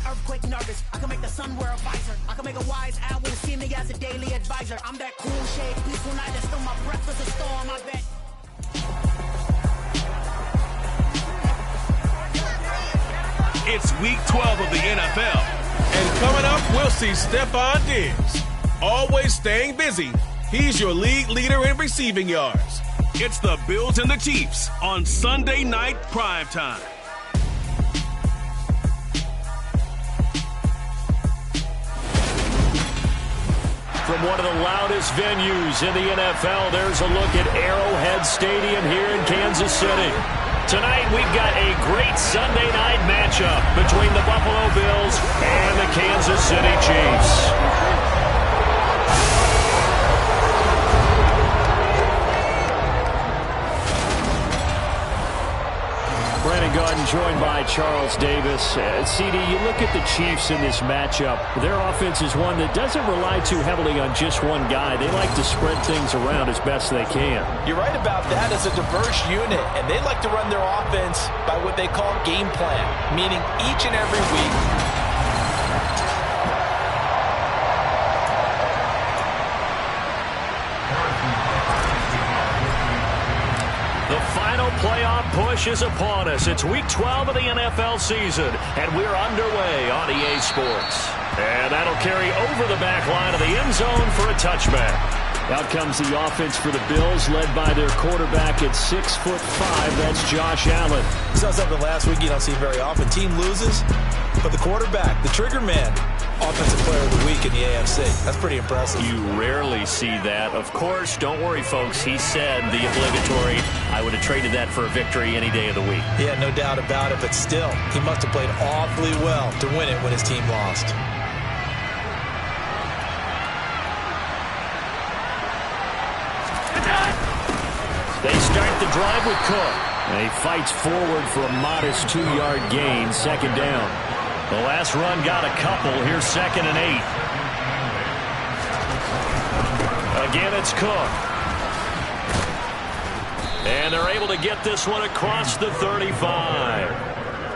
earthquake nervous. I can make the sun wear a visor. I can make a wise owl see me as a daily advisor. I'm that cool shade, peaceful night that stole my breath as a storm, I bet. It's week 12 of the NFL. And coming up, we'll see Stephon Diggs. Always staying busy, he's your league leader in receiving yards. It's the Bills and the Chiefs on Sunday Night Primetime. From one of the loudest venues in the NFL, there's a look at Arrowhead Stadium here in Kansas City. Tonight, we've got a great Sunday night matchup between the Buffalo Bills and the Kansas City Chiefs. Brandon Gaudin joined by Charles Davis. CD, you look at the Chiefs in this matchup. Their offense is one that doesn't rely too heavily on just one guy. They like to spread things around as best they can. You're right about that. It's a diverse unit, and they like to run their offense by what they call game plan, meaning each and every week, the final playoff push is upon us. It's week 12 of the NFL season, and we're underway on EA Sports. And that'll carry over the back line of the end zone for a touchback. Out comes the offense for the Bills, led by their quarterback at 6'5". That's Josh Allen. We saw something last week you don't see very often. Team loses, but the quarterback, the trigger man, Offensive Player of the Week in the AFC. That's pretty impressive. You rarely see that. Of course, don't worry, folks. He said the obligatory, I would have traded that for a victory any day of the week. Yeah, no doubt about it, but still, he must have played awfully well to win it when his team lost. They start the drive with Cook. And he fights forward for a modest 2-yard gain, second down. The last run got a couple. Here's 2nd and 8. Again, it's Cook. And they're able to get this one across the 35.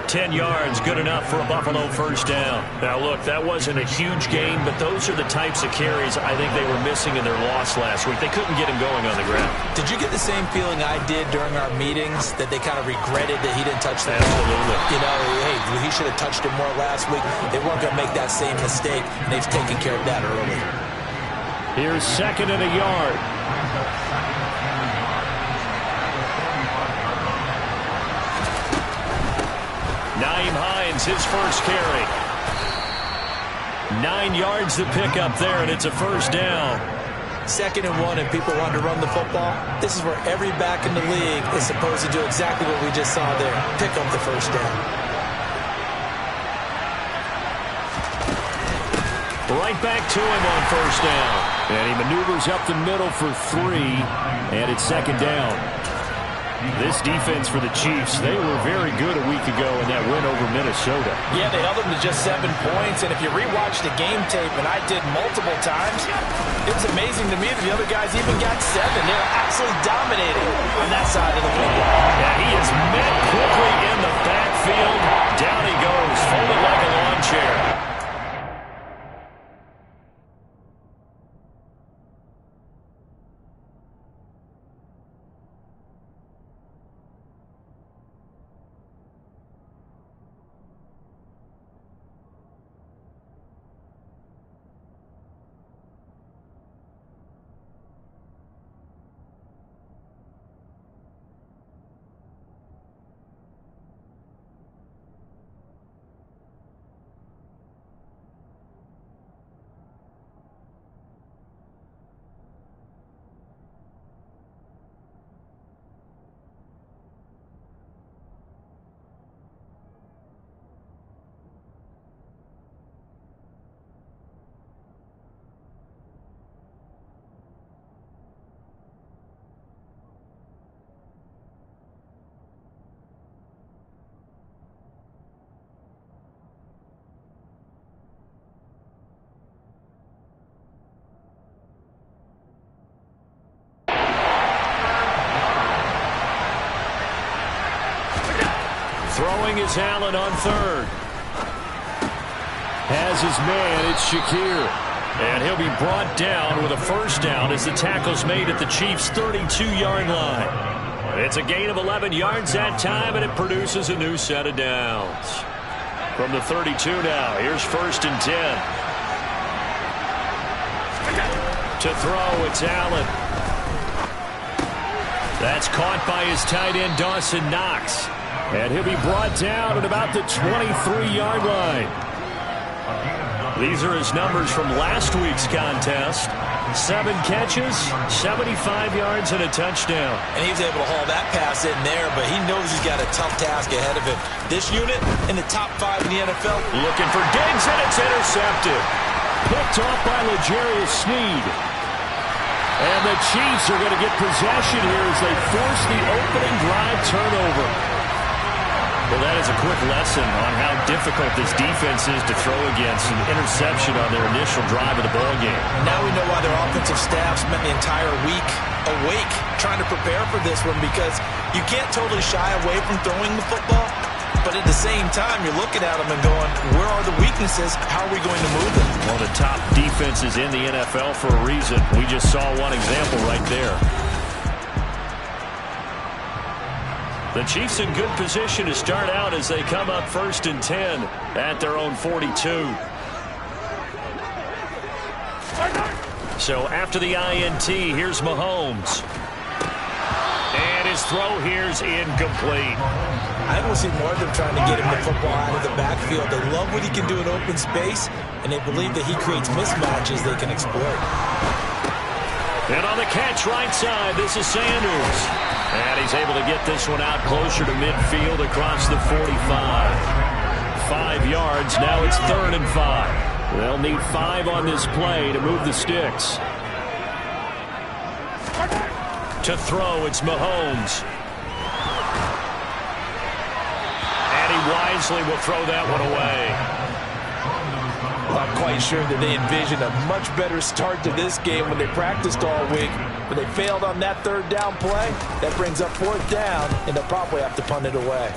10 yards, good enough for a Buffalo first down. Now, look, that wasn't a huge gain, but those are the types of carries I think they were missing in their loss last week. They couldn't get him going on the ground. Did you get the same feeling I did during our meetings, that they kind of regretted that he didn't touch the ball? Absolutely. You know, hey, he should have touched it more last week. They weren't going to make that same mistake, and they've taken care of that early. Here's 2nd and a yard. Naeem Hines, his first carry. 9 yards to pick up there, and it's a first down. 2nd and 1, and people want to run the football. This is where every back in the league is supposed to do exactly what we just saw there. Pick up the first down. Right back to him on first down. And he maneuvers up the middle for 3, and it's 2nd down. This defense for the Chiefs, they were very good a week ago in that win over Minnesota. Yeah, they held them to just 7 points, and if you rewatch the game tape, and I did multiple times, it was amazing to me that the other guys even got 7. They were absolutely dominating on that side of the football. Yeah, he is met quickly in the backfield. Down he goes, folded like a lawn chair. Throwing is Allen on 3rd. has his man. It's Shakir. And he'll be brought down with a first down as the tackle's made at the Chiefs' 32-yard line. It's a gain of 11 yards that time, and it produces a new set of downs. From the 32 now, here's 1st and 10. To throw, it's Allen. That's caught by his tight end, Dawson Knox. And he'll be brought down at about the 23-yard line. These are his numbers from last week's contest. 7 catches, 75 yards, and a touchdown. And he was able to haul that pass in there, but he knows he's got a tough task ahead of him. This unit in the top 5 in the NFL. Looking for Diggs, and it's intercepted. Picked off by L'Jarius Sneed. And the Chiefs are going to get possession here as they force the opening drive turnover. Well, that is a quick lesson on how difficult this defense is to throw against. An interception on their initial drive of the ballgame. Now we know why their offensive staff spent the entire week awake trying to prepare for this one, because you can't totally shy away from throwing the football, but at the same time, you're looking at them and going, where are the weaknesses? How are we going to move them? One of the top defenses in the NFL for a reason. We just saw one example right there. The Chiefs in good position to start out as they come up 1st and 10 at their own 42. So after the INT, here's Mahomes. And his throw here's incomplete. I want to see more of them trying to get him the football out of the backfield. They love what he can do in open space, and they believe that he creates mismatches they can exploit. And on the catch right side, this is Sanders. And he's able to get this one out closer to midfield across the 45. 5 yards. Now it's 3rd and 5. They'll need 5 on this play to move the sticks. To throw, it's Mahomes. And he wisely will throw that one away. I'm quite sure that they envisioned a much better start to this game when they practiced all week. But they failed on that 3rd down play. That brings up 4th down, and they'll probably have to punt it away.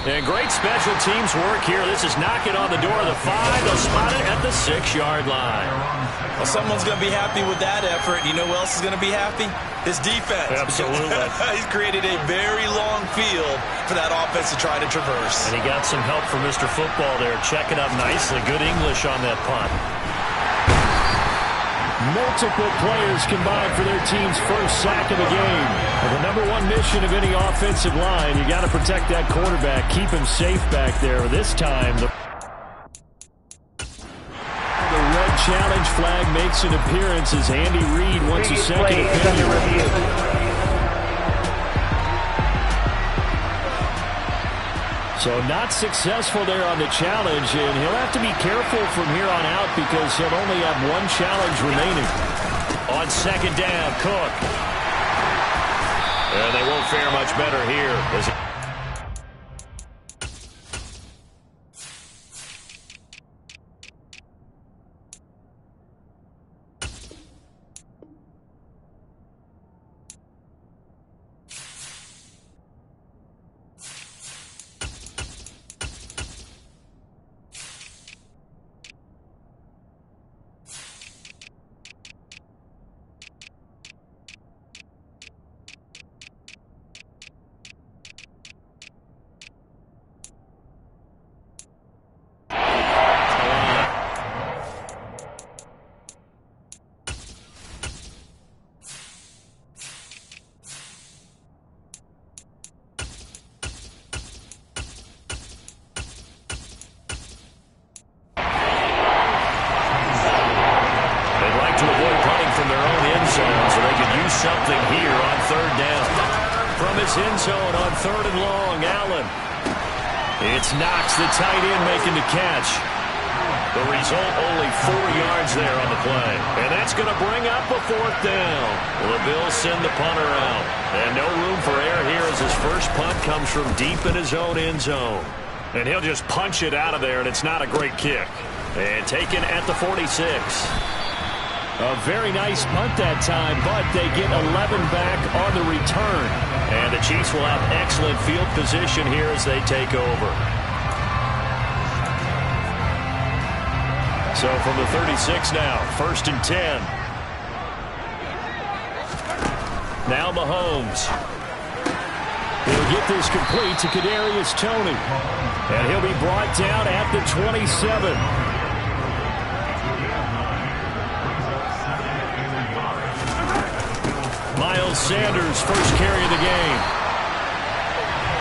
And great special teams work here. This is knocking on the door of the 5. They'll spot it at the 6-yard line. Well, someone's going to be happy with that effort. You know who else is going to be happy? His defense. Absolutely. He's created a very long field for that offense to try to traverse. And he got some help from Mr. Football there, checking up nicely. Good English on that punt. Multiple players combined for their team's first sack of the game. And the #1 mission of any offensive line, you got to protect that quarterback, keep him safe back there. This time, the red challenge flag makes an appearance as Andy Reid wants a second opinion. So not successful there on the challenge, and he'll have to be careful from here on out because he'll only have 1 challenge remaining. On 2nd down, Cook. And they won't fare much better here. Something here on 3rd down. From his end zone on 3rd and long, Allen. It's Knox, the tight end, making the catch. The result, only 4 yards there on the play. And that's going to bring up a 4th down. The Bills send the punter out. And no room for error here as his first punt comes from deep in his own end zone. And he'll just punch it out of there, and it's not a great kick. And taken at the 46. A very nice punt that time, but they get 11 back on the return. And the Chiefs will have excellent field position here as they take over. So from the 36 now, 1st and 10. Now Mahomes. He'll get this complete to Kadarius Toney. And he'll be brought down at the 27. Miles Sanders, first carry of the game.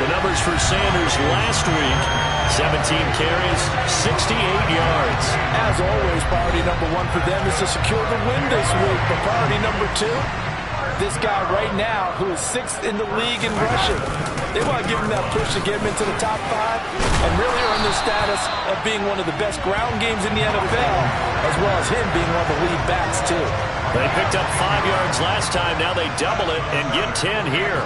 The numbers for Sanders last week, 17 carries, 68 yards. As always, priority number one for them is to secure the win this week. But priority number two, this guy right now who is 6th in the league in rushing. They want to give him that push to get him into the top 5 and really earn the status of being one of the best ground games in the NFL, as well as him being one of the lead backs too. They picked up 5 yards last time. Now they double it and get 10 here.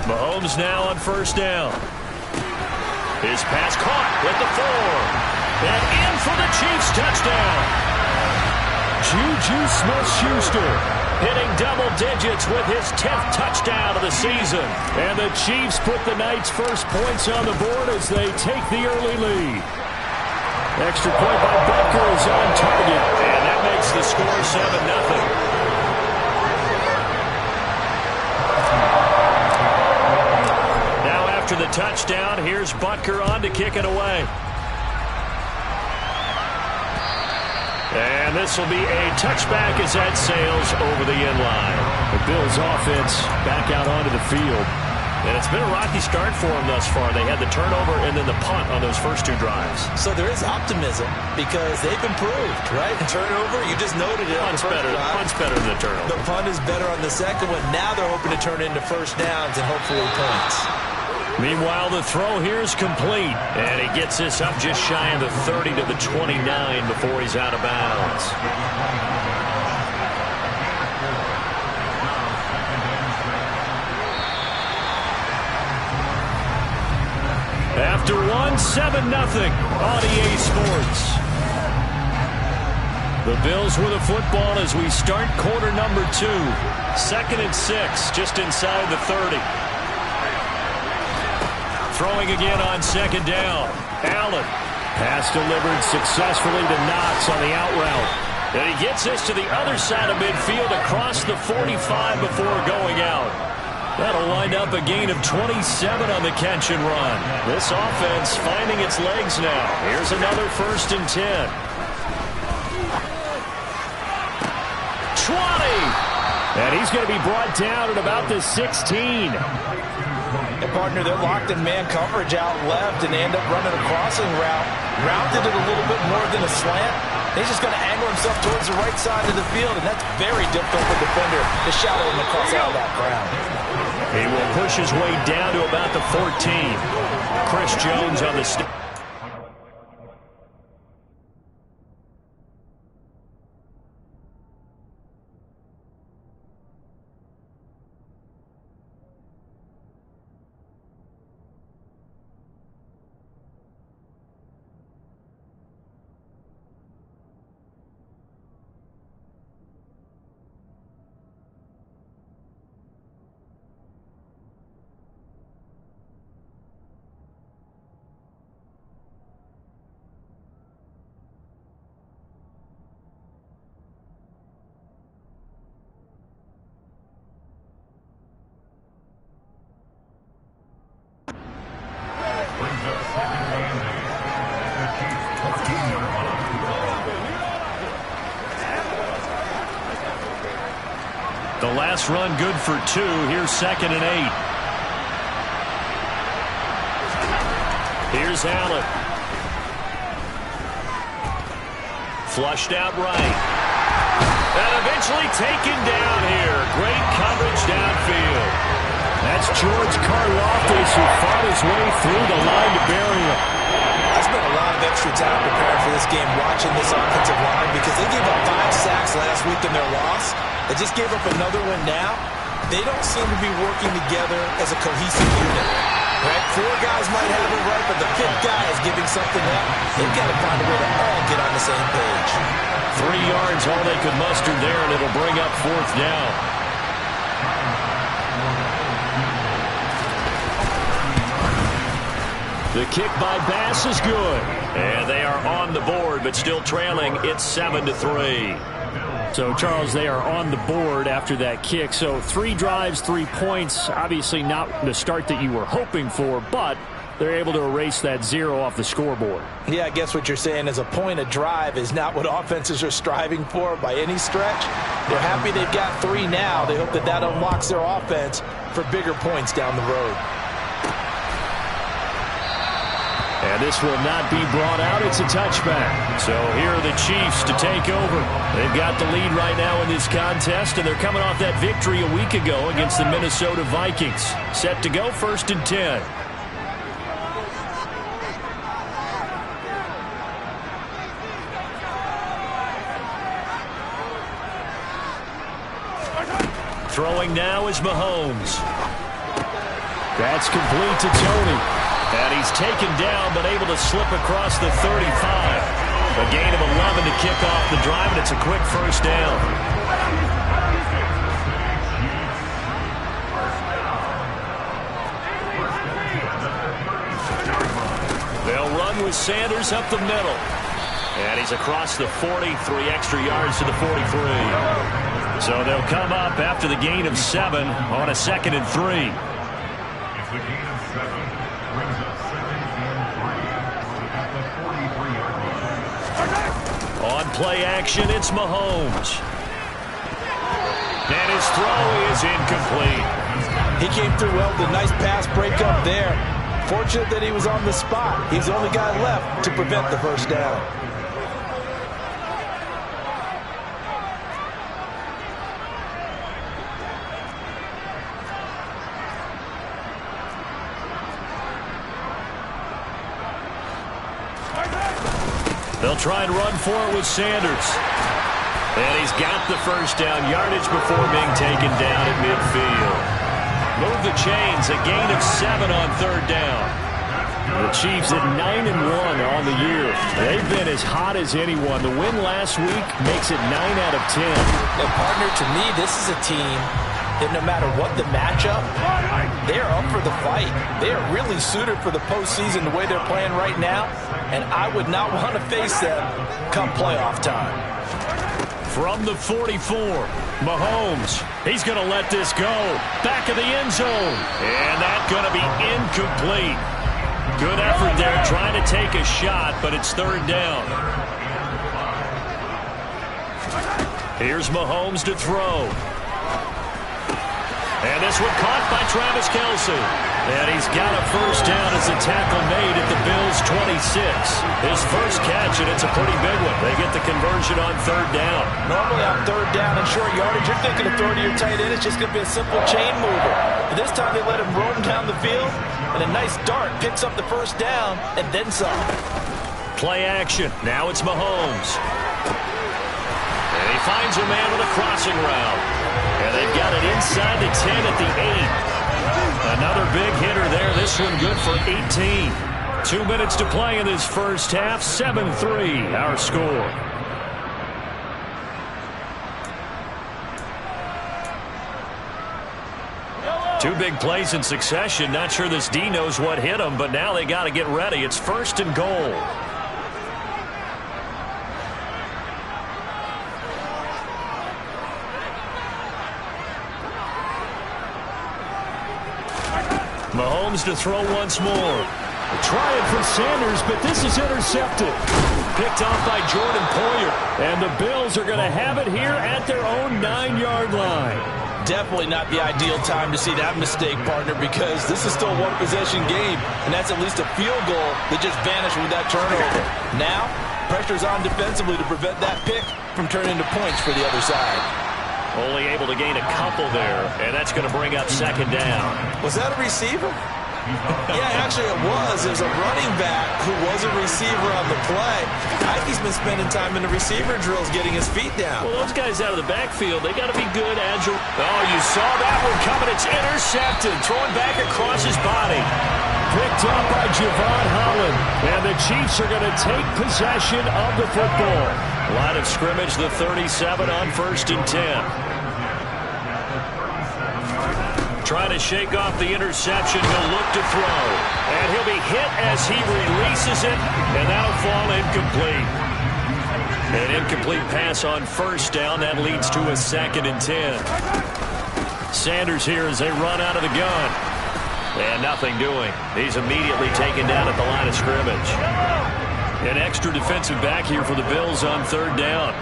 Mahomes now on 1st down. His pass caught at the 4. And in for the Chiefs touchdown. Juju Smith-Schuster hitting double digits with his 10th touchdown of the season. And the Chiefs put the night's first points on the board as they take the early lead. Extra point by Butker is on target. And that makes the score 7-0. After the touchdown, here's Butker on to kick it away. And this will be a touchback as that sails over the end line. The Bills offense back out onto the field. And it's been a rocky start for them thus far. They had the turnover and then the punt on those first 2 drives. So there is optimism because they've improved, right? And turnover, you just noted it. Punt's better than the turnover. The punt is better on the second one. Now they're hoping to turn into first downs and hopefully points. Meanwhile, the throw here is complete. And he gets this up just shy of the 30 to the 29 before he's out of bounds. After 7-0 on EA Sports. The Bills with the football as we start quarter number 2. 2nd and 6, just inside the 30. Throwing again on 2nd down. Allen. Pass delivered successfully to Knox on the out route. And he gets this to the other side of midfield across the 45 before going out. That'll wind up a gain of 27 on the catch and run. This offense finding its legs now. Here's another 1st and 10. 20. And he's going to be brought down at about the 16. And partner, they're locked in man coverage out left, and they end up running a crossing route. Rounded it a little bit more than a slant. He's just going to angle himself towards the right side of the field, and that's very difficult for a defender to shadow him across all that ground. He will push his way down to about the 14. Chris Jones on the stick. The last run good for 2. Here's 2nd and 8. Here's Allen. Flushed out right. And eventually taken down here. Great coverage downfield. That's George Karlaftis who fought his way through the line to bury him. I spent a lot of extra time preparing for this game watching this offensive line because they gave up 5 sacks last week in their loss. They just gave up another one now. They don't seem to be working together as a cohesive unit. Right? 4 guys might have it right, but the 5th guy is giving something up. They've got to find a way to all get on the same page. 3 yards, all they could muster there, and it'll bring up 4th down. The kick by Bass is good. And they are on the board, but still trailing. It's 7-3. So, Charles, they are on the board after that kick. So 3 drives, 3 points. Obviously not the start that you were hoping for, but they're able to erase that 0 off the scoreboard. Yeah, I guess what you're saying is a point a drive is not what offenses are striving for by any stretch. They're happy they've got 3 now. They hope that that unlocks their offense for bigger points down the road. And this will not be brought out. It's a touchback. So here are the Chiefs to take over. They've got the lead right now in this contest, and they're coming off that victory a week ago against the Minnesota Vikings. Set to go, 1st and 10. Throwing now is Mahomes. That's complete to Tony. And he's taken down, but able to slip across the 35. A gain of 11 to kick off the drive, and it's a quick 1st down. They'll run with Sanders up the middle. And he's across the 40, 3 extra yards to the 43. So they'll come up after the gain of 7 on a 2nd and 3. On play action, it's Mahomes. And his throw is incomplete. He came through well with a nice pass breakup there. Fortunate that he was on the spot. He's the only guy left to prevent the 1st down. They'll try and run for it with Sanders. And he's got the 1st down yardage before being taken down at midfield. Move the chains, a gain of 7 on 3rd down. The Chiefs at 9-1 on the year. They've been as hot as anyone. The win last week makes it 9 out of 10. And partner, to me, this is a team that no matter what the matchup, they're up for the fight. They are really suited for the postseason the way they're playing right now, and I would not want to face them come playoff time. From the 44, Mahomes. He's going to let this go. Back of the end zone. And that's going to be incomplete. Good effort there trying to take a shot, but it's 3rd down. Here's Mahomes to throw. And this one caught by Travis Kelce. And he's got a 1st down as a tackle made at the Bills' 26. His first catch, and it's a pretty big one. They get the conversion on 3rd down. Normally on 3rd down and short yardage, you're thinking of throwing to your tight end. It's just going to be a simple chain mover. But this time they let him roam down the field, and a nice dart picks up the 1st down and then some. Play action. Now it's Mahomes. And he finds a man with a crossing route. And they've got it inside the 10 at the 8. Another big hitter there. This one good for 18. 2 minutes to play in this 1st half. 7-3 our score. Two big plays in succession. Not sure this D knows what hit him, but now they got to get ready. It's 1st and goal. Mahomes to throw once more. Trying for Sanders, but this is intercepted. Picked off by Jordan Poyer. And the Bills are going to have it here at their own 9-yard line. Definitely not the ideal time to see that mistake, partner, because this is still a one-possession game, and that's at least a field goal that just vanished with that turnover. Now, pressure's on defensively to prevent that pick from turning into points for the other side. Only able to gain a couple there, and that's going to bring up 2nd down. Was that a receiver? Yeah, actually it was. There's a running back who was a receiver on the play. Ike's been spending time in the receiver drills getting his feet down. Well, those guys out of the backfield, they got to be good, agile. Oh, you saw that one coming. It's intercepted. Throwing back across his body. picked up by Javon Holland. And the Chiefs are going to take possession of the football. Line of scrimmage, the 37 on 1st and 10. Trying to shake off the interception. He'll look to throw. And he'll be hit as he releases it. And that'll fall incomplete. An incomplete pass on 1st down. That leads to a 2nd and 10. Sanders here as they run out of the gun. And nothing doing. He's immediately taken down at the line of scrimmage. An extra defensive back here for the Bills on 3rd down.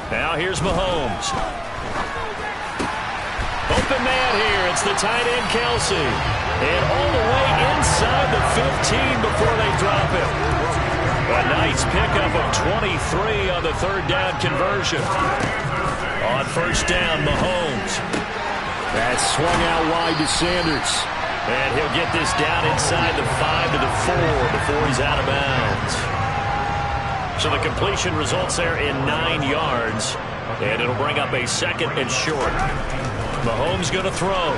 Now here's Mahomes. Open man here. It's the tight end, Kelsey. And all the way inside the 15 before they drop it. A nice pickup of 23 on the 3rd down conversion. On 1st down, Mahomes. That's swung out wide to Sanders. And he'll get this down inside the 5 to the 4 before he's out of bounds. So the completion results there in 9 yards. And it'll bring up a 2nd and short. Mahomes going to throw.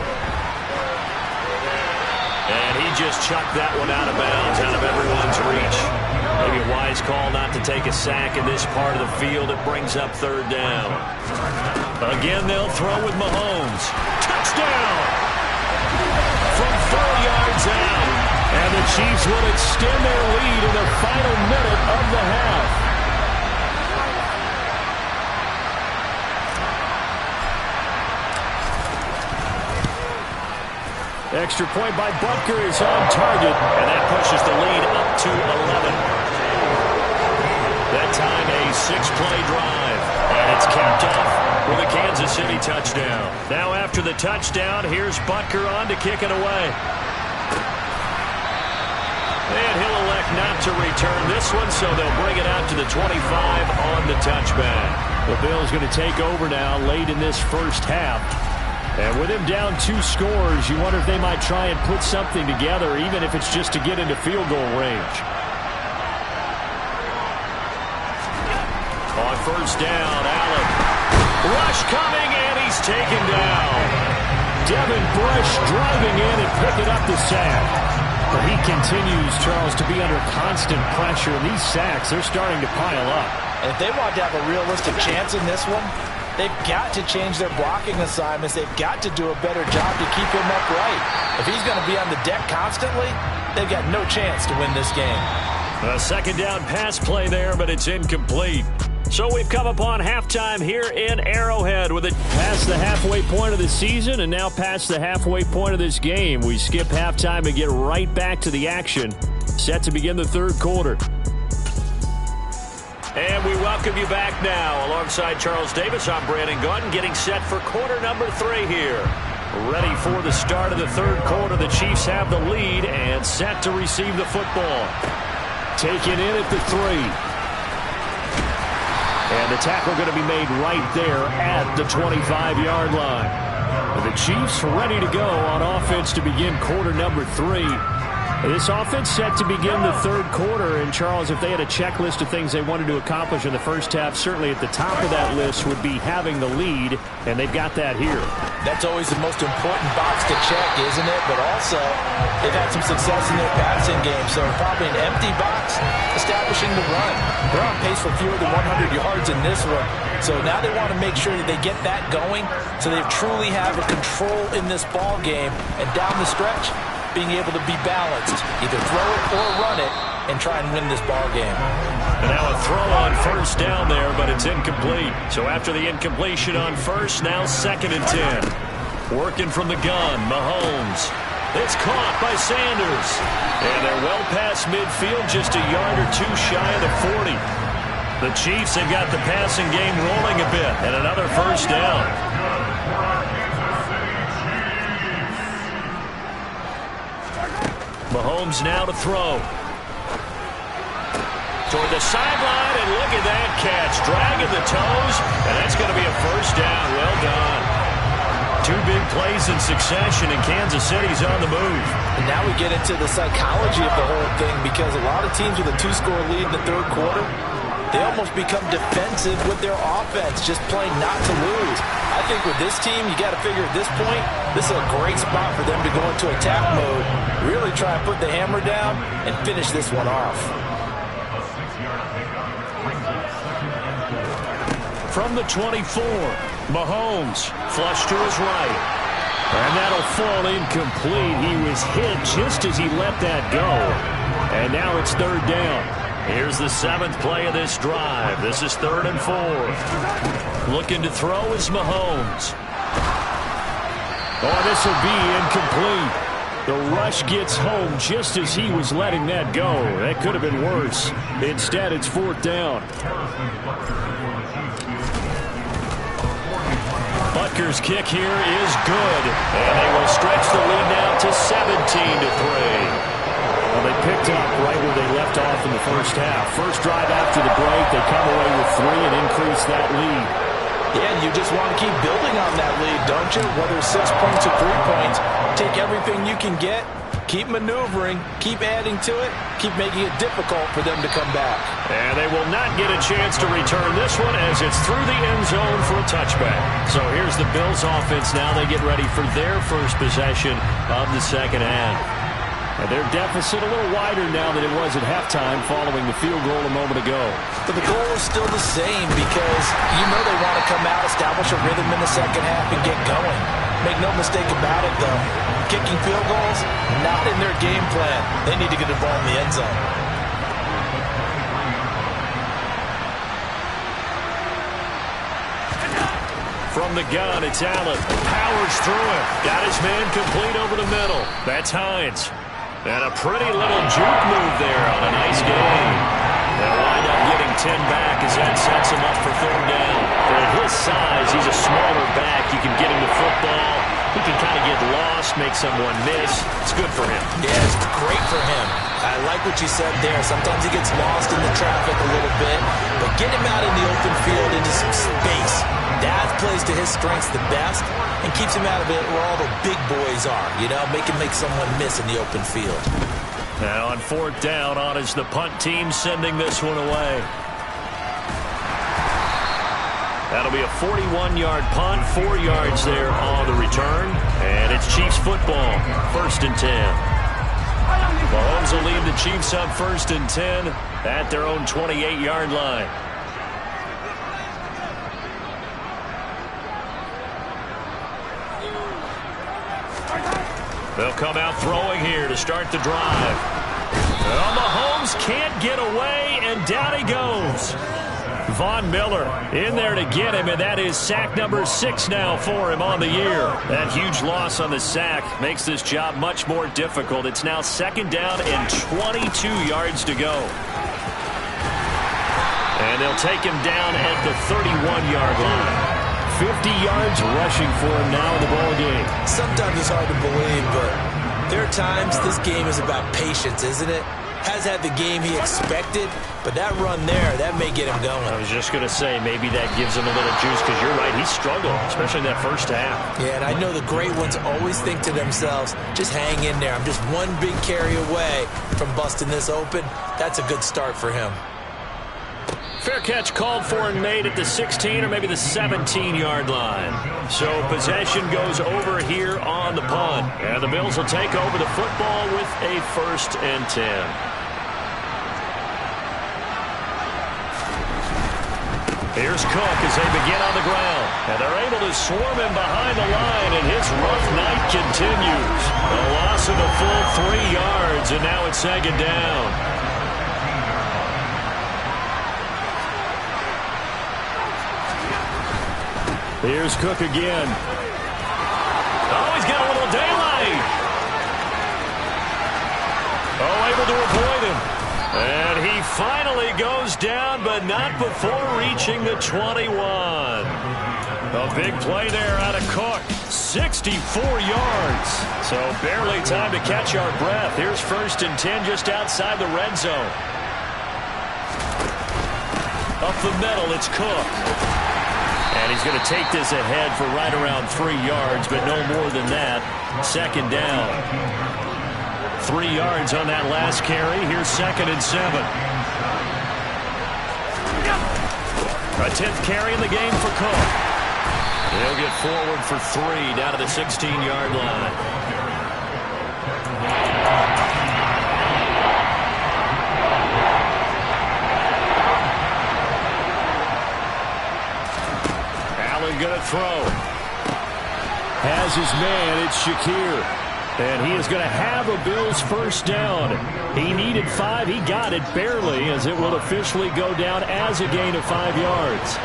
And he just chucked that one out of bounds, out of everyone's reach. Maybe a wise call not to take a sack in this part of the field. It brings up 3rd down. Again, they'll throw with Mahomes. Touchdown! From 4 yards out. And the Chiefs will extend their lead in the final minute of the half. Extra point by Butker is on target. And that pushes the lead up to 11. That time a 6-play drive. And it's capped off with a Kansas City touchdown. Now after the touchdown, here's Butker on to kick it away. And he'll elect not to return this one, so they'll bring it out to the 25 on the touchback. The Bills going to take over now late in this first half. And with him down 2 scores, you wonder if they might try and put something together, even if it's just to get into field goal range. On 1st down, Allen. Rush coming, and he's taken down. Devin Bush driving in and picking up the sack. But he continues, Charles, to be under constant pressure. And these sacks, they're starting to pile up. And if they want to have a realistic chance in this one, they've got to change their blocking assignments. They've got to do a better job to keep him upright. If he's going to be on the deck constantly, they've got no chance to win this game. A 2nd down pass play there, but it's incomplete. So we've come upon halftime here in Arrowhead with it past the halfway point of the season and now past the halfway point of this game. We skip halftime and get right back to the action. Set to begin the 3rd quarter. And we welcome you back now. Alongside Charles Davis, I'm Brandon Gunn, getting set for quarter number 3 here. Ready for the start of the 3rd quarter. The Chiefs have the lead and set to receive the football. Taken in at the 3. And the tackle going to be made right there at the 25-yard line. And the Chiefs ready to go on offense to begin quarter number 3. This offense set to begin the 3rd quarter. And, Charles, if they had a checklist of things they wanted to accomplish in the first half, certainly at the top of that list would be having the lead, and they've got that here. That's always the most important box to check, isn't it? But also, they've had some success in their passing game, so probably an empty box establishing the run. They're on pace for fewer than 100 yards in this one, so now they want to make sure that they get that going so they truly have a control in this ball game, and down the stretch, being able to be balanced, either throw it or run it, and try and win this ball game. And now a throw on 1st down there, but it's incomplete. So after the incompletion on 1st, now 2nd and 10. Working from the gun, Mahomes. It's caught by Sanders. And they're well past midfield, just a yard or 2 shy of the 40. The Chiefs have got the passing game rolling a bit, and another 1st down. Mahomes now to throw. Toward the sideline, and look at that catch. Dragging the toes, and that's going to be a 1st down. Well done. 2 big plays in succession, and Kansas City's on the move. And now we get into the psychology of the whole thing, because a lot of teams with a 2-score lead in the 3rd quarter, they almost become defensive with their offense, just playing not to lose. I think with this team, you got to figure at this point, this is a great spot for them to go into attack mode, really try and put the hammer down and finish this one off. From the 24, Mahomes flush to his right. And that'll fall incomplete. He was hit just as he let that go. And now it's third down. Here's the 7th play of this drive. This is 3rd and 4. Looking to throw is Mahomes. Oh, this will be incomplete. The rush gets home just as he was letting that go. That could have been worse. Instead, it's 4th down. Butker's kick here is good. And they will stretch the lead now to 17-3. Well, they picked up right where they left off in the first half. First drive after the break, they come away with 3 and increase that lead. Yeah, and you just want to keep building on that lead, don't you? Whether it's 6 points or 3 points, take everything you can get, keep maneuvering, keep adding to it, keep making it difficult for them to come back. And they will not get a chance to return this one as it's through the end zone for a touchback. So here's the Bills offense now. They get ready for their first possession of the second half. And their deficit a little wider now than it was at halftime following the field goal a moment ago. But the goal is still the same because you know they want to come out, establish a rhythm in the second half, and get going. Make no mistake about it, though. Kicking field goals, not in their game plan. They need to get the ball in the end zone. From the gun, it's Allen. Powers through it. Got his man complete over the middle. That's Hines. And a pretty little juke move there on a nice game. They'll wind up getting 10 back as that sets him up for 3rd down. For his size, he's a smaller back. You can get him the football. He can kind of get lost, make someone miss. It's good for him. Yeah, it's great for him. I like what you said there. Sometimes he gets lost in the traffic a little bit, but get him out in the open field into some space. That plays to his strengths the best and keeps him out of it where all the big boys are, you know, make someone miss in the open field. Now on 4th down, on is the punt team sending this one away. That'll be a 41-yard punt, 4 yards there on the return, and it's Chiefs football, 1st and 10. Mahomes will lead the Chiefs up 1st and 10 at their own 28-yard line. They'll come out throwing here to start the drive. Well, Mahomes can't get away, and down he goes. Von Miller in there to get him, and that is sack number 6 now for him on the year. That huge loss on the sack makes this job much more difficult. It's now 2nd down and 22 yards to go. And they'll take him down at the 31-yard line. 50 yards rushing for him now in the ball game. Sometimes it's hard to believe, but there are times this game is about patience, isn't it? Has had the game he expected, but that run there, that may get him going. I was just going to say, maybe that gives him a little juice, because you're right, he struggled, especially in that first half. Yeah, and I know the great ones always think to themselves, just hang in there. I'm just one big carry away from busting this open. That's a good start for him. Fair catch called for and made at the 16 or maybe the 17-yard line. So possession goes over here on the punt. And the Bills will take over the football with a 1st and 10. Here's Cook as they begin on the ground. And they're able to swarm him behind the line, and his rough night continues. A loss of a full 3 yards, and now it's 2nd down. Here's Cook again. Oh, he's got a little daylight. Oh, able to avoid him. And he finally goes down, but not before reaching the 21. A big play there out of Cook. 64 yards. So barely time to catch our breath. Here's 1st and 10 just outside the red zone. Up the middle, it's Cook. And he's going to take this ahead for right around 3 yards, but no more than that. 2nd down. 3 yards on that last carry. Here's 2nd and 7. A 10th carry in the game for Cook. He'll get forward for 3 down to the 16-yard line. Allen gonna throw. Has his man, it's Shakir. And he is going to have a Bills first down. He needed 5. He got it barely, as it will officially go down as a gain of 5 yards.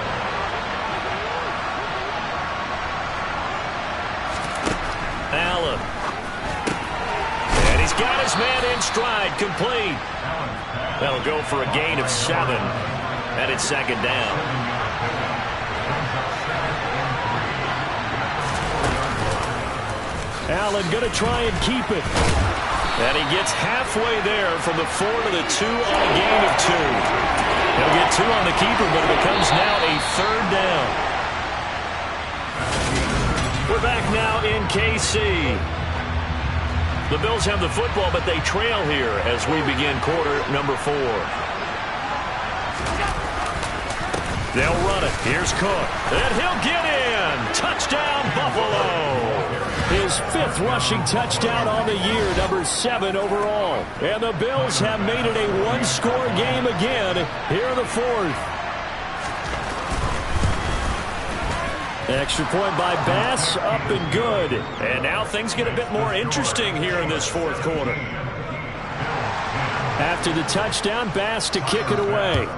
Allen. And he's got his man in stride, complete. That'll go for a gain of 7. And it's second down. Allen going to try and keep it. And he gets halfway there from the 4 to the 2 on a gain of 2. He'll get 2 on the keeper, but it becomes now a third down. We're back now in KC. The Bills have the football, but they trail here as we begin quarter number 4. They'll run it. Here's Cook. And he'll get in. Touchdown, Buffalo. His 5th rushing touchdown on the year, number 7 overall. And the Bills have made it a one-score game again here in the 4th. Extra point by Bass, up and good. And now things get a bit more interesting here in this 4th quarter. After the touchdown, Bass to kick it away.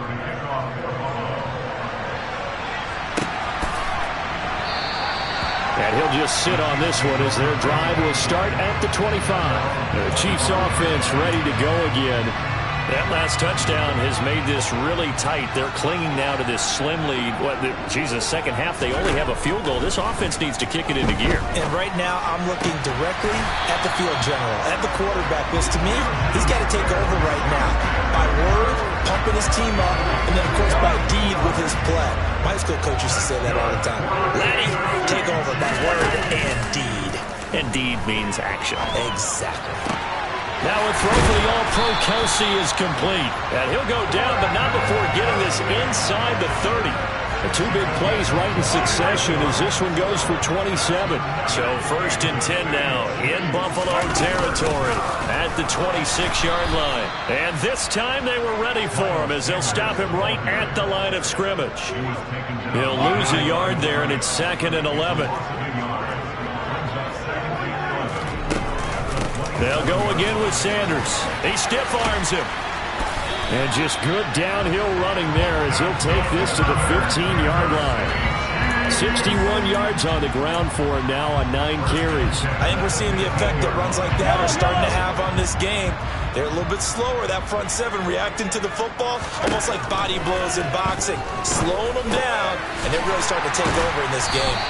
And he'll just sit on this one as their drive will start at the 25. The Chiefs offense ready to go again. That last touchdown has made this really tight. They're clinging now to this slim lead. Second half, they only have a field goal. This offense needs to kick it into gear. And right now, I'm looking directly at the field general, at the quarterback, because to me, he's got to take over right now. By word, pumping his team up, and then, of course, by deed with his play. My high school coach used to say that all the time. Laddie, take over by word and deed. And deed means action. Exactly. Now a throw for the All-Pro Kelsey is complete. And he'll go down, but not before getting this inside the 30. The 2 big plays right in succession as this one goes for 27. So 1st and 10 now in Buffalo territory at the 26-yard line. And this time they were ready for him as they'll stop him right at the line of scrimmage. He'll lose a yard there, and it's 2nd and 11. They'll go again with Sanders. He stiff-arms him. And just good downhill running there as he'll take this to the 15-yard line. 61 yards on the ground for him now on 9 carries. I think we're seeing the effect that runs like that are starting to have on this game. They're a little bit slower, that front 7, reacting to the football, almost like body blows in boxing, slowing them down, and they're really starting to take over in this game.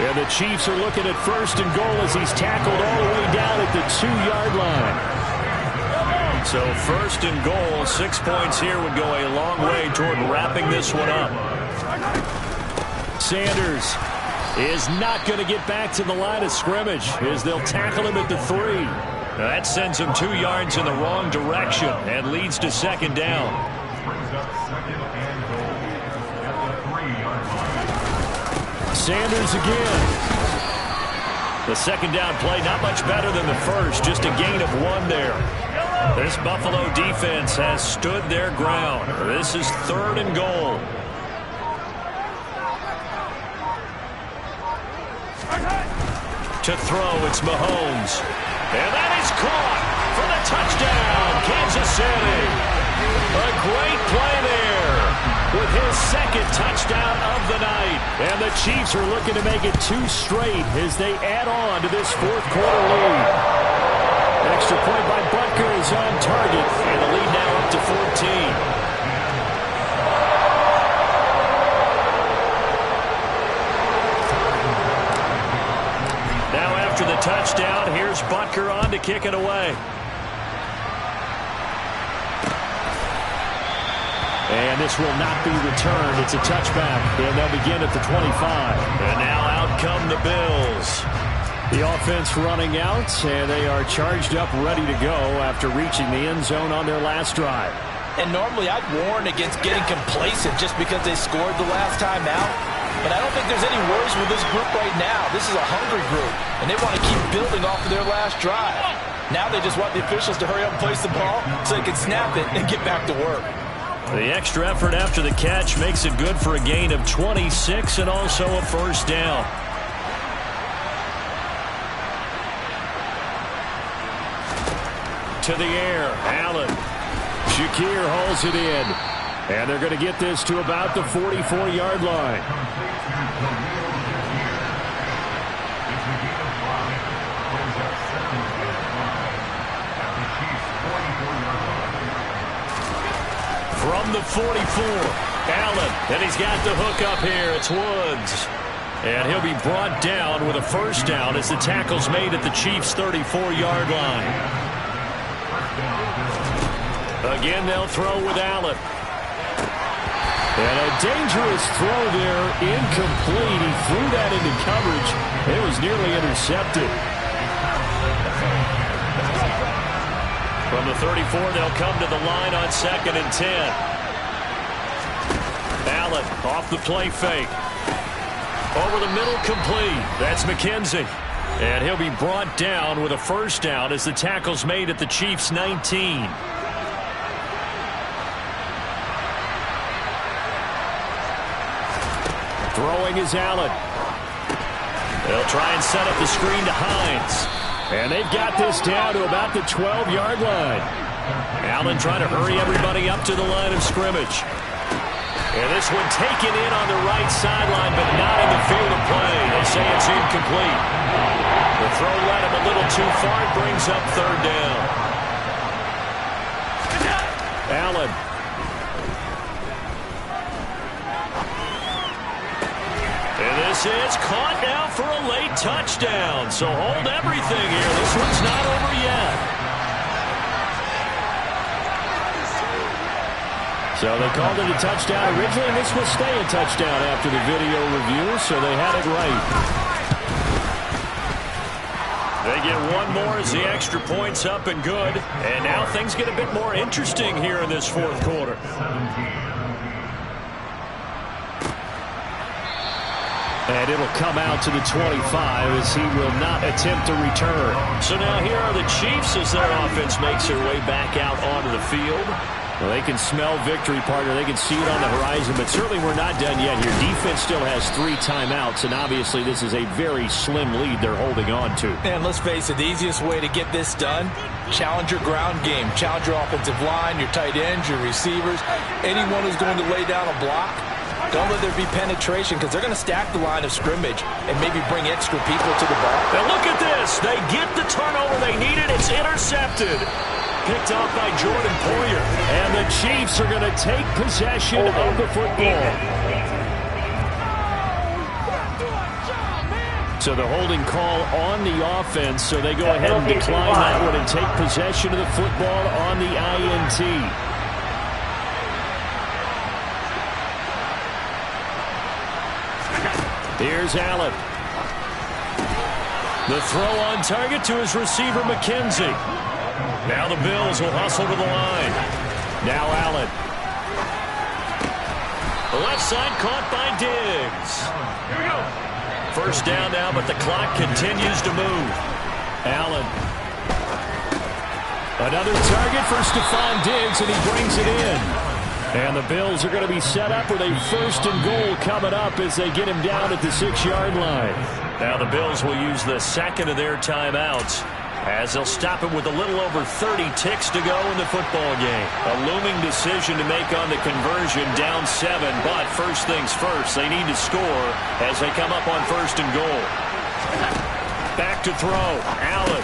And the Chiefs are looking at 1st and goal as he's tackled all the way down at the 2-yard line. So 1st and goal, 6 points here would go a long way toward wrapping this one up. Sanders is not going to get back to the line of scrimmage as they'll tackle him at the 3. That sends him 2 yards in the wrong direction and leads to 2nd down. Sanders again. The 2nd down play, not much better than the first, just a gain of 1 there. This Buffalo defense has stood their ground. This is 3rd and goal. To throw, it's Mahomes. And that is caught for the touchdown, Kansas City. A great play there with his 2nd touchdown of the night. And the Chiefs are looking to make it 2 straight as they add on to this 4th quarter lead. Extra point by Butker is on target, and the lead now up to 14. Now after the touchdown, here's Butker on to kick it away. And this will not be returned. It's a touchback, and they'll begin at the 25. And now out come the Bills. The offense running out, and they are charged up, ready to go after reaching the end zone on their last drive. And normally I'd warn against getting complacent just because they scored the last time out. But I don't think there's any worries with this group right now. This is a hungry group, and they want to keep building off of their last drive. Now they just want the officials to hurry up and place the ball so they can snap it and get back to work. The extra effort after the catch makes it good for a gain of 26 and also a first down. To the air, Allen. Shakir hauls it in. And they're going to get this to about the 44-yard line. From the 44, Allen. And he's got the hook up here. It's Woods. And he'll be brought down with a first down as the tackle's made at the Chiefs' 34-yard line. Again, they'll throw with Allen. And a dangerous throw there, incomplete. He threw that into coverage. It was nearly intercepted. From the 34, they'll come to the line on 2nd and 10. Allen off the play fake. Over the middle, complete. That's McKenzie. And he'll be brought down with a first down as the tackle's made at the Chiefs' 19. Throwing is Allen. They'll try and set up the screen to Hines. And they've got this down to about the 12-yard line. Allen trying to hurry everybody up to the line of scrimmage. And this one taken in on the right sideline, but not in the field of play. They say it's incomplete. The throw led him a little too far. It brings up third down. Allen. And this is caught now for a late touchdown. So hold everything here. This one's not over yet. So they called it a touchdown originally, and this will stay a touchdown after the video review, so they had it right. They get one more as the extra point's up and good. And now things get a bit more interesting here in this fourth quarter. And it'll come out to the 25 as he will not attempt to return. So now here are the Chiefs as their offense makes their way back out onto the field. Well, they can smell victory, partner. They can see it on the horizon, but certainly we're not done yet here. Defense still has 3 timeouts, and obviously this is a very slim lead they're holding on to. And let's face it, the easiest way to get this done, challenge your ground game. Challenge your offensive line, your tight ends, your receivers, anyone who's going to lay down a block. Don't let there be penetration because they're going to stack the line of scrimmage and maybe bring extra people to the ball. Now look at this. They get the turnover they needed. It's intercepted. Picked off by Jordan Poyer. And the Chiefs are going to take possession of the football. So the holding call on the offense. So they go ahead and decline that one and take possession of the football on the INT. Here's Allen. The throw on target to his receiver, McKenzie. Now the Bills will hustle to the line. Now Allen. The left side caught by Diggs. Here we go. First down now, but the clock continues to move. Allen. Another target for Stephon Diggs, and he brings it in. And the Bills are going to be set up with a 1st and goal coming up as they get him down at the 6-yard line. Now the Bills will use the second of their timeouts as they'll stop it with a little over 30 ticks to go in the football game. A looming decision to make on the conversion, down 7. But first things first, they need to score as they come up on 1st and goal. Back to throw. Allen.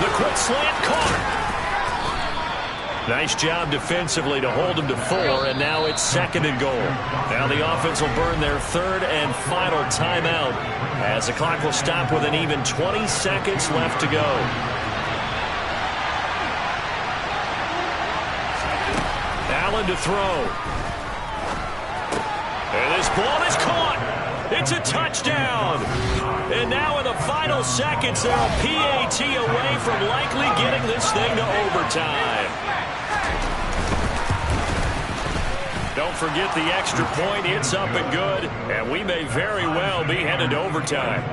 The quick slant caught. Nice job defensively to hold him to 4, and now it's 2nd and goal. Now the offense will burn their 3rd and final timeout as the clock will stop with an even 20 seconds left to go. Allen to throw. And this ball is caught. It's a touchdown. And now in the final seconds, they're a PAT away from likely getting this thing to overtime. Don't forget the extra point. It's up and good, and we may very well be headed to overtime.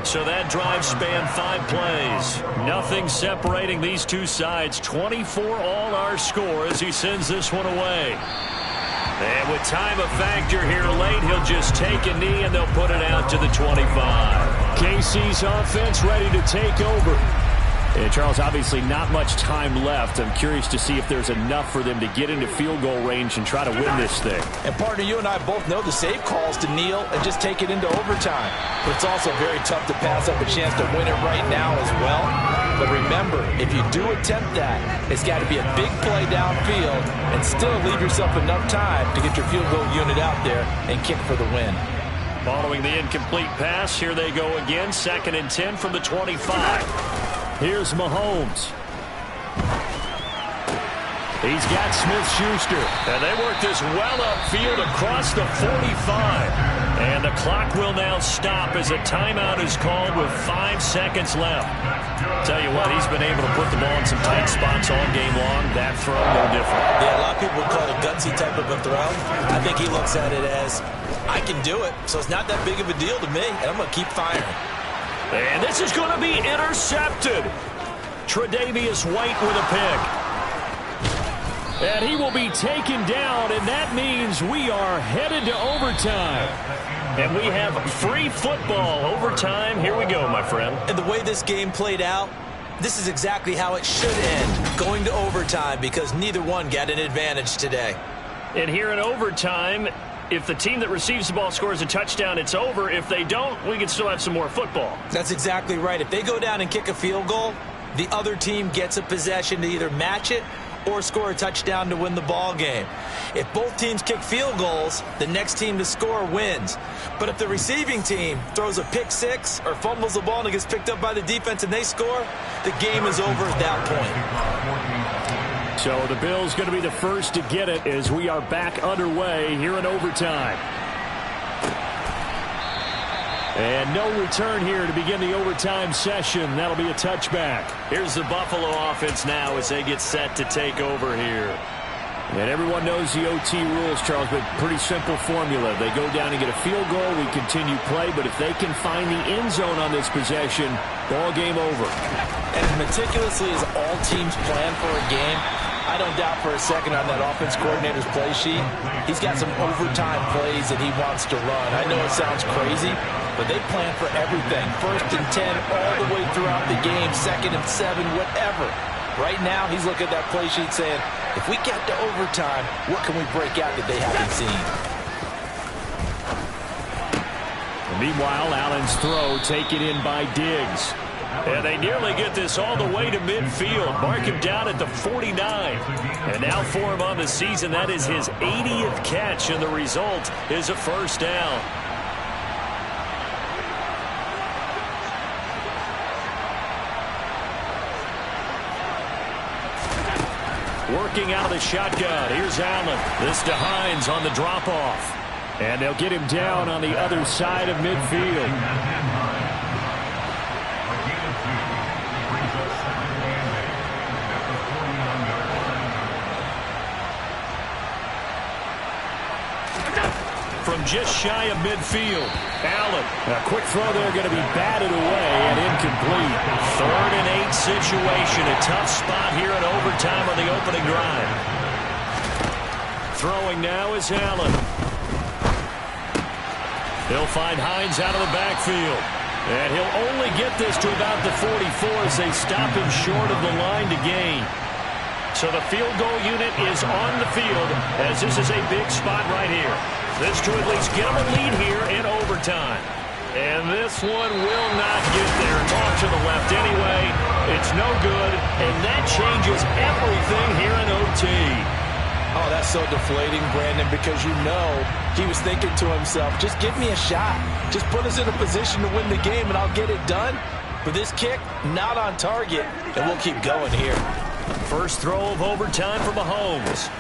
So that drive spanned 5 plays. Nothing separating these two sides. 24 all our score as he sends this one away. And with time a factor here late, he'll just take a knee and they'll put it out to the 25. KC's offense ready to take over. And Charles, obviously not much time left. I'm curious to see if there's enough for them to get into field goal range and try to win this thing. And partner, you and I both know the safe calls to kneel and just take it into overtime. But it's also very tough to pass up a chance to win it right now as well. But remember, if you do attempt that, it's got to be a big play downfield and still leave yourself enough time to get your field goal unit out there and kick for the win. Following the incomplete pass, here they go again. 2nd and 10 from the 25. Here's Mahomes. He's got Smith-Schuster. And they work this well upfield across the 45. And the clock will now stop as a timeout is called with 5 seconds left. Tell you what, he's been able to put the ball in some tight spots all game long. That throw, no different. Yeah, a lot of people would call it a gutsy type of a throw. I think he looks at it as, I can do it, so it's not that big of a deal to me, and I'm going to keep firing. And this is going to be intercepted. Tre'Davious White with a pick. And he will be taken down, and that means we are headed to overtime. And we have free football. Overtime, here we go, my friend. And the way this game played out, this is exactly how it should end, going to overtime, because neither one got an advantage today. And here in overtime, if the team that receives the ball scores a touchdown, it's over. If they don't, we can still have some more football. That's exactly right. If they go down and kick a field goal, the other team gets a possession to either match it or score a touchdown to win the ball game. If both teams kick field goals, the next team to score wins. But if the receiving team throws a pick six or fumbles the ball and it gets picked up by the defense and they score, the game is over at that point. So the Bills going to be the first to get it as we are back underway here in overtime. And no return here to begin the overtime session. That'll be a touchback. Here's the Buffalo offense now as they get set to take over here. And everyone knows the OT rules, Charles, but pretty simple formula. They go down and get a field goal, we continue play, but if they can find the end zone on this possession, ball game over. And as meticulously as all teams plan for a game, I don't doubt for a second on that offense coordinator's play sheet, he's got some overtime plays that he wants to run. I know it sounds crazy, but they plan for everything. 1st and 10 all the way throughout the game, 2nd and 7, whatever. Right now, he's looking at that play sheet saying, if we get to overtime, what can we break out that they haven't seen? And meanwhile, Allen's throw taken in by Diggs. And they nearly get this all the way to midfield. Mark him down at the 49. And now for him on the season, that is his 80th catch, and the result is a first down. Working out of the shotgun. Here's Allen. This to Hines on the drop-off. And they'll get him down on the other side of midfield. From just shy of midfield, Allen. A quick throw there going to be batted away and incomplete. 3rd and 8 situation. A tough spot here in overtime on the opening drive. Throwing now is Allen. He'll find Hines out of the backfield. And he'll only get this to about the 44 as they stop him short of the line to gain. So the field goal unit is on the field as this is a big spot right here. This to at least get them a lead here in overtime. And this one will not get there. It's off to the left anyway. It's no good, and that changes everything here in OT. Oh, that's so deflating, Brandon, because you know he was thinking to himself, just give me a shot. Just put us in a position to win the game, and I'll get it done. But this kick, not on target, and we'll keep going here. First throw of overtime for Mahomes.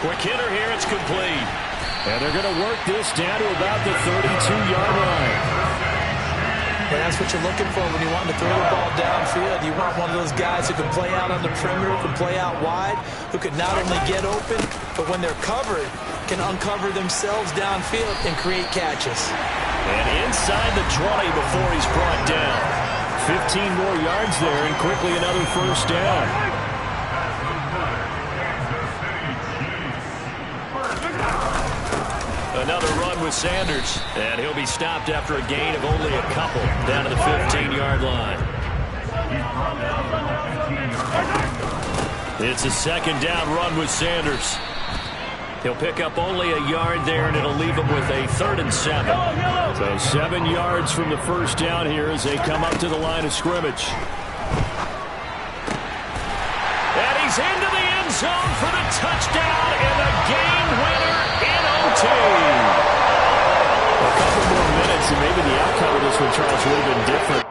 Quick hitter here, it's complete. And they're going to work this down to about the 32-yard line. And that's what you're looking for when you want to throw the ball downfield. You want one of those guys who can play out on the perimeter, who can play out wide, who can not only get open, but when they're covered, can uncover themselves downfield and create catches. And inside the 20 before he's brought down. 15 more yards there, and quickly another first down. Another run with Sanders, and he'll be stopped after a gain of only a couple down to the 15-yard line. It's a second down run with Sanders. He'll pick up only a yard there, and it'll leave him with a 3rd and 7. So 7 yards from the first down here as they come up to the line of scrimmage. And he's into the end zone for the touchdown and the game winner in OT. A couple more minutes, and maybe the outcome of this one, Charles, would have been different.